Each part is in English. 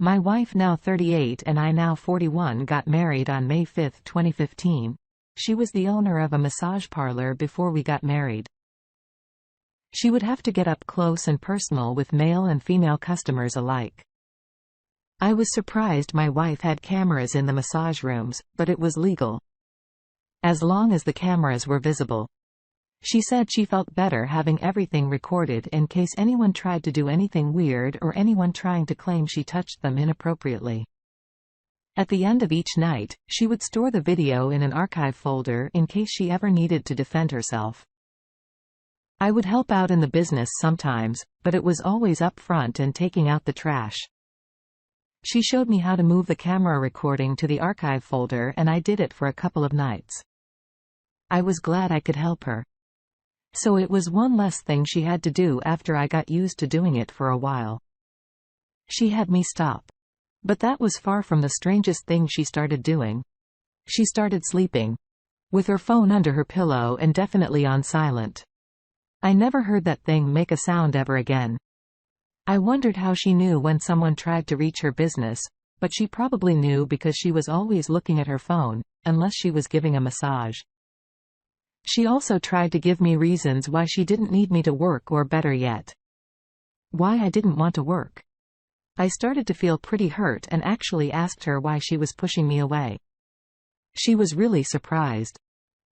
My wife, now 38 and I, now 41, got married on May 5, 2015. She was the owner of a massage parlor before we got married. She would have to get up close and personal with male and female customers alike. I was surprised my wife had cameras in the massage rooms, but it was legal. As long as the cameras were visible. She said she felt better having everything recorded in case anyone tried to do anything weird or anyone trying to claim she touched them inappropriately. At the end of each night, she would store the video in an archive folder in case she ever needed to defend herself. I would help out in the business sometimes, but it was always up front and taking out the trash. She showed me how to move the camera recording to the archive folder, and I did it for a couple of nights. I was glad I could help her. So it was one less thing she had to do after I got used to doing it for a while. She had me stop. But that was far from the strangest thing she started doing. She started sleeping. With her phone under her pillow and definitely on silent. I never heard that thing make a sound ever again. I wondered how she knew when someone tried to reach her business, but she probably knew because she was always looking at her phone, unless she was giving a massage. She also tried to give me reasons why she didn't need me to work, or better yet, why I didn't want to work. I started to feel pretty hurt and actually asked her why she was pushing me away. She was really surprised.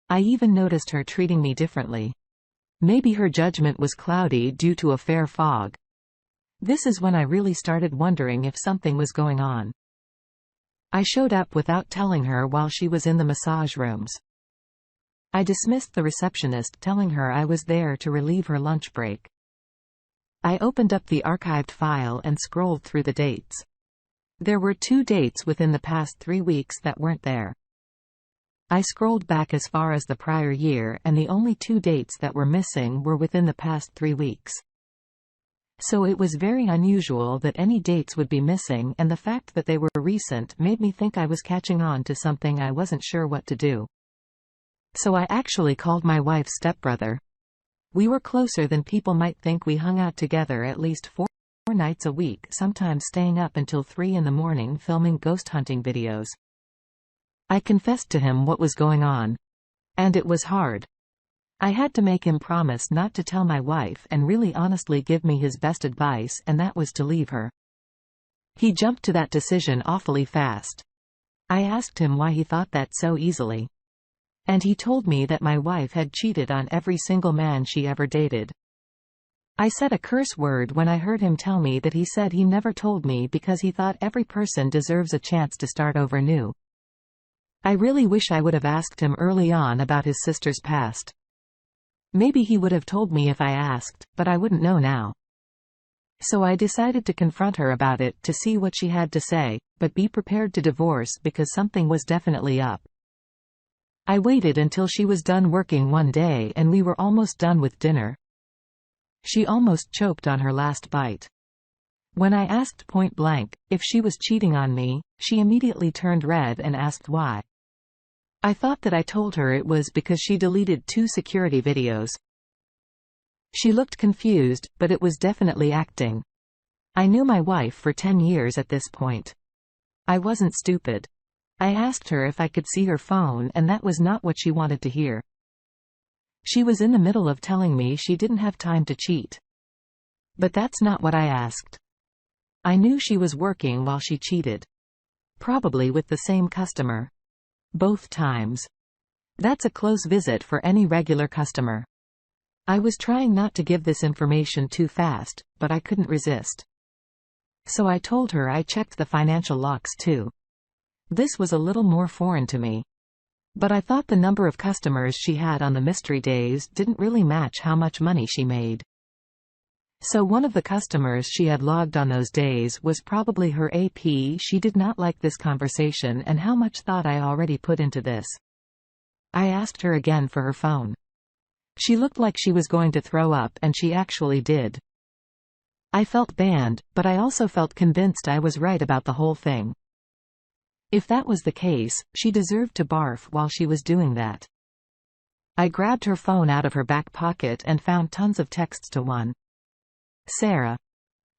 I even noticed her treating me differently. Maybe her judgment was cloudy due to a fair fog. This is when I really started wondering if something was going on. I showed up without telling her while she was in the massage rooms. I dismissed the receptionist, telling her I was there to relieve her lunch break. I opened up the archived file and scrolled through the dates. There were 2 dates within the past 3 weeks that weren't there. I scrolled back as far as the prior year, and the only 2 dates that were missing were within the past 3 weeks. So it was very unusual that any dates would be missing, and the fact that they were recent made me think I was catching on to something I wasn't sure what to do. So I actually called my wife's stepbrother. We were closer than people might think. We hung out together at least 4 nights a week, sometimes staying up until 3 in the morning filming ghost hunting videos. I confessed to him what was going on. And it was hard. I had to make him promise not to tell my wife and really honestly give me his best advice, and that was to leave her. He jumped to that decision awfully fast. I asked him why he thought that so easily. And he told me that my wife had cheated on every single man she ever dated. I said a curse word when I heard him tell me that he said he never told me because he thought every person deserves a chance to start over new. I really wish I would have asked him early on about his sister's past. Maybe he would have told me if I asked, but I wouldn't know now. So I decided to confront her about it to see what she had to say, but be prepared to divorce because something was definitely up. I waited until she was done working one day and we were almost done with dinner. She almost choked on her last bite. When I asked point blank if she was cheating on me, she immediately turned red and asked why. I thought that I told her it was because she deleted 2 security videos. She looked confused, but it was definitely acting. I knew my wife for 10 years at this point. I wasn't stupid. I asked her if I could see her phone, and that was not what she wanted to hear. She was in the middle of telling me she didn't have time to cheat. But that's not what I asked. I knew she was working while she cheated. Probably with the same customer. Both times. That's a close visit for any regular customer. I was trying not to give this information too fast, but I couldn't resist. So I told her I checked the financial logs too. This was a little more foreign to me. But I thought the number of customers she had on the mystery days didn't really match how much money she made. So one of the customers she had logged on those days was probably her AP. She did not like this conversation and how much thought I already put into this. I asked her again for her phone. She looked like she was going to throw up, and she actually did. I felt banned, but I also felt convinced I was right about the whole thing. If that was the case, she deserved to barf while she was doing that. I grabbed her phone out of her back pocket and found tons of texts to one. Sarah.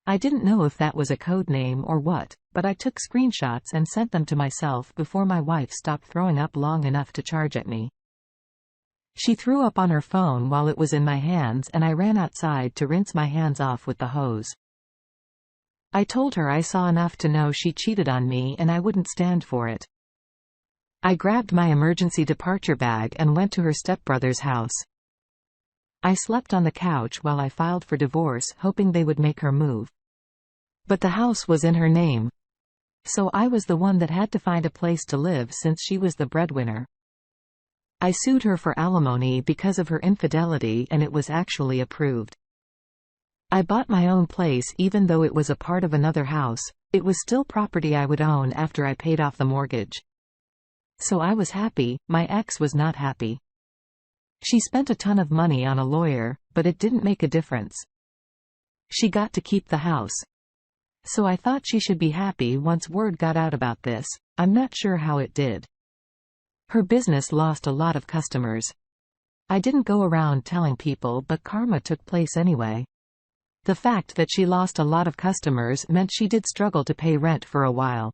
I didn't know if that was a code name or what, but I took screenshots and sent them to myself before my wife stopped throwing up long enough to charge at me. She threw up on her phone while it was in my hands, and I ran outside to rinse my hands off with the hose. I told her I saw enough to know she cheated on me and I wouldn't stand for it. I grabbed my emergency departure bag and went to her stepbrother's house. I slept on the couch while I filed for divorce, hoping they would make her move. But the house was in her name. So I was the one that had to find a place to live since she was the breadwinner. I sued her for alimony because of her infidelity, and it was actually approved. I bought my own place even though it was a part of another house. It was still property I would own after I paid off the mortgage. So I was happy. My ex was not happy. She spent a ton of money on a lawyer, but it didn't make a difference. She got to keep the house. So I thought she should be happy once word got out about this. I'm not sure how it did. Her business lost a lot of customers. I didn't go around telling people, but karma took place anyway. The fact that she lost a lot of customers meant she did struggle to pay rent for a while.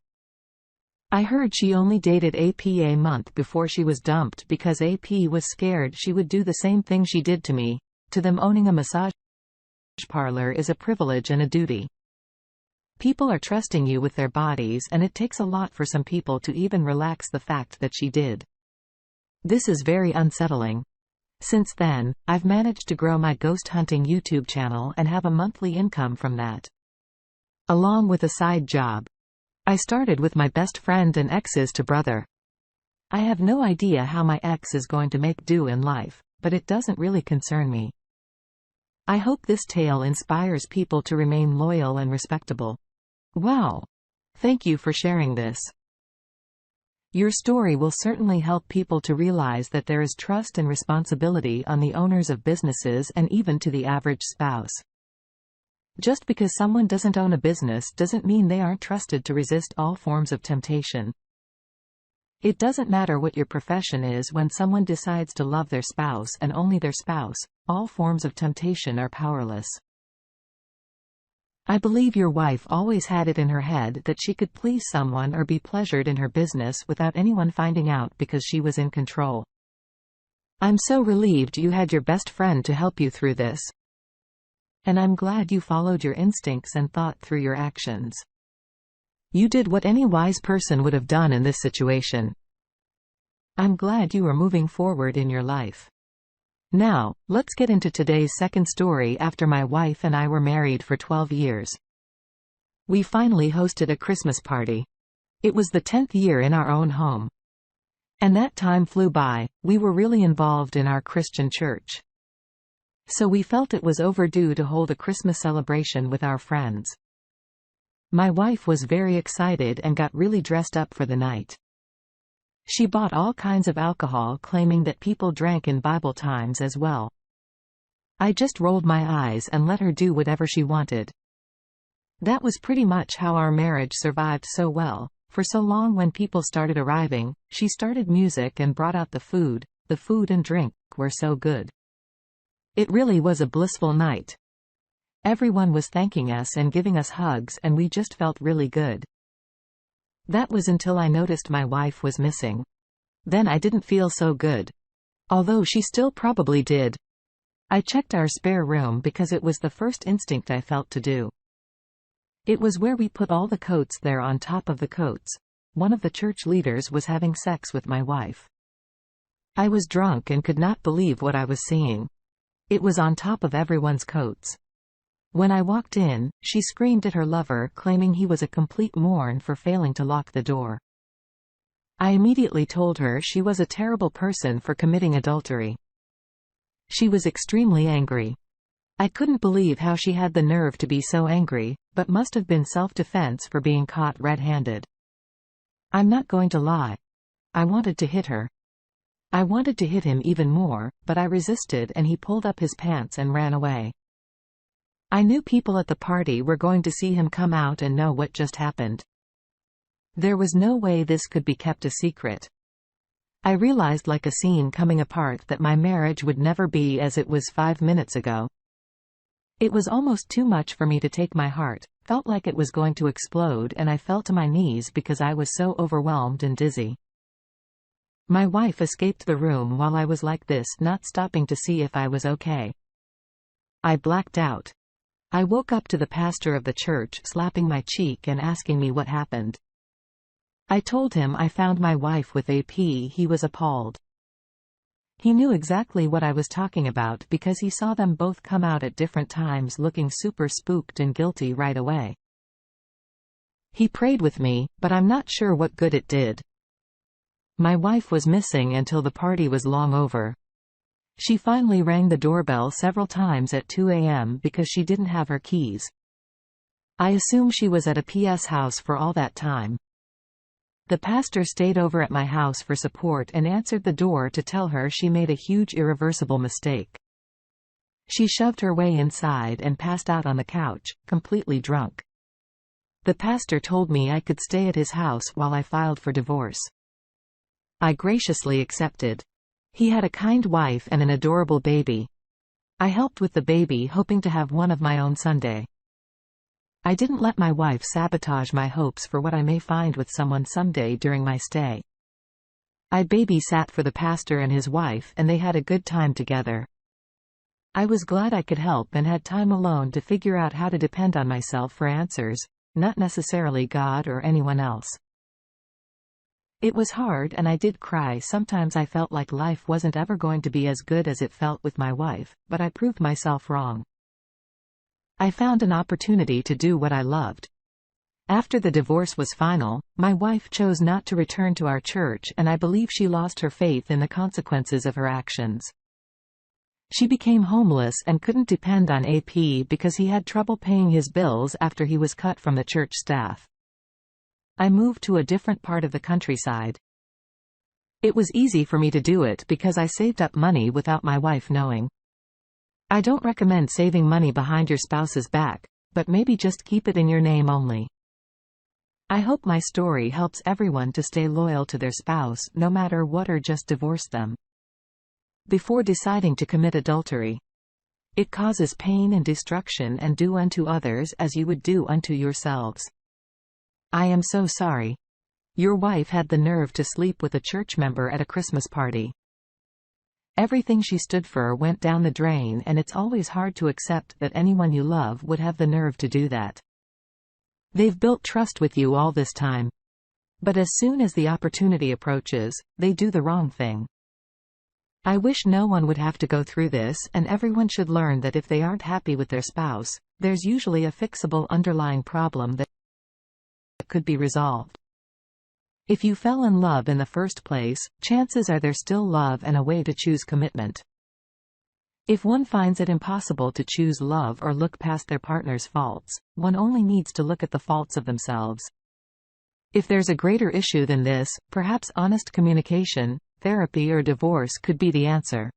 I heard she only dated AP a month before she was dumped because AP was scared she would do the same thing she did to me. To them, owning a massage parlor is a privilege and a duty. People are trusting you with their bodies, and it takes a lot for some people to even relax the fact that she did. This is very unsettling. Since then, I've managed to grow my ghost hunting YouTube channel and have a monthly income from that, along with a side job. I started with my best friend and ex's to brother. I have no idea how my ex is going to make do in life, but it doesn't really concern me. I hope this tale inspires people to remain loyal and respectable. Wow! Thank you for sharing this. Your story will certainly help people to realize that there is trust and responsibility on the owners of businesses and even to the average spouse. Just because someone doesn't own a business doesn't mean they aren't trusted to resist all forms of temptation. It doesn't matter what your profession is when someone decides to love their spouse and only their spouse, all forms of temptation are powerless. I believe your wife always had it in her head that she could please someone or be pleasured in her business without anyone finding out because she was in control. I'm so relieved you had your best friend to help you through this. And I'm glad you followed your instincts and thought through your actions. You did what any wise person would have done in this situation. I'm glad you are moving forward in your life. Now, let's get into today's second story. After my wife and I were married for 12 years, we finally hosted a Christmas party. It was the 10th year in our own home. And that time flew by. We were really involved in our Christian church. So we felt it was overdue to hold a Christmas celebration with our friends. My wife was very excited and got really dressed up for the night. She bought all kinds of alcohol, claiming that people drank in Bible times as well. I just rolled my eyes and let her do whatever she wanted. That was pretty much how our marriage survived so well. For so long, when people started arriving, she started music and brought out the food. The food and drink were so good. It really was a blissful night. Everyone was thanking us and giving us hugs, and we just felt really good. That was until I noticed my wife was missing. Then I didn't feel so good. Although she still probably did. I checked our spare room because it was the first instinct I felt to do. It was where we put all the coats there on top of the coats. One of the church leaders was having sex with my wife. I was drunk and could not believe what I was seeing. It was on top of everyone's coats. When I walked in, she screamed at her lover, claiming he was a complete moron for failing to lock the door. I immediately told her she was a terrible person for committing adultery. She was extremely angry. I couldn't believe how she had the nerve to be so angry, but must have been self-defense for being caught red-handed. I'm not going to lie. I wanted to hit her. I wanted to hit him even more, but I resisted and he pulled up his pants and ran away. I knew people at the party were going to see him come out and know what just happened. There was no way this could be kept a secret. I realized, like a scene coming apart, that my marriage would never be as it was 5 minutes ago. It was almost too much for me to take. My heart felt like it was going to explode, and I fell to my knees because I was so overwhelmed and dizzy. My wife escaped the room while I was like this, not stopping to see if I was okay. I blacked out. I woke up to the pastor of the church slapping my cheek and asking me what happened. I told him I found my wife with AP. He was appalled. He knew exactly what I was talking about because he saw them both come out at different times looking super spooked and guilty right away. He prayed with me, but I'm not sure what good it did. My wife was missing until the party was long over. She finally rang the doorbell several times at 2 a.m. because she didn't have her keys. I assume she was at a PS house for all that time. The pastor stayed over at my house for support and answered the door to tell her she made a huge irreversible mistake. She shoved her way inside and passed out on the couch, completely drunk. The pastor told me I could stay at his house while I filed for divorce. I graciously accepted. He had a kind wife and an adorable baby. I helped with the baby, hoping to have one of my own someday. I didn't let my wife sabotage my hopes for what I may find with someone someday during my stay. I babysat for the pastor and his wife, and they had a good time together. I was glad I could help and had time alone to figure out how to depend on myself for answers, not necessarily God or anyone else. It was hard and I did cry. Sometimes I felt like life wasn't ever going to be as good as it felt with my wife, but I proved myself wrong. I found an opportunity to do what I loved. After the divorce was final, my wife chose not to return to our church, and I believe she lost her faith in the consequences of her actions. She became homeless and couldn't depend on AP because he had trouble paying his bills after he was cut from the church staff. I moved to a different part of the countryside. It was easy for me to do it because I saved up money without my wife knowing. I don't recommend saving money behind your spouse's back, but maybe just keep it in your name only. I hope my story helps everyone to stay loyal to their spouse no matter what, or just divorce them before deciding to commit adultery. It causes pain and destruction, and do unto others as you would do unto yourselves. I am so sorry. Your wife had the nerve to sleep with a church member at a Christmas party. Everything she stood for went down the drain, and it's always hard to accept that anyone you love would have the nerve to do that. They've built trust with you all this time. But as soon as the opportunity approaches, they do the wrong thing. I wish no one would have to go through this, and everyone should learn that if they aren't happy with their spouse, there's usually a fixable underlying problem that could be resolved. If you fell in love in the first place, chances are there's still love and a way to choose commitment. If one finds it impossible to choose love or look past their partner's faults, one only needs to look at the faults of themselves. If there's a greater issue than this, perhaps honest communication, therapy, or divorce could be the answer.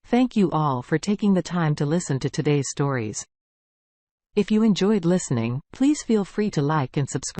Thank you all for taking the time to listen to today's stories. If you enjoyed listening, please feel free to like and subscribe.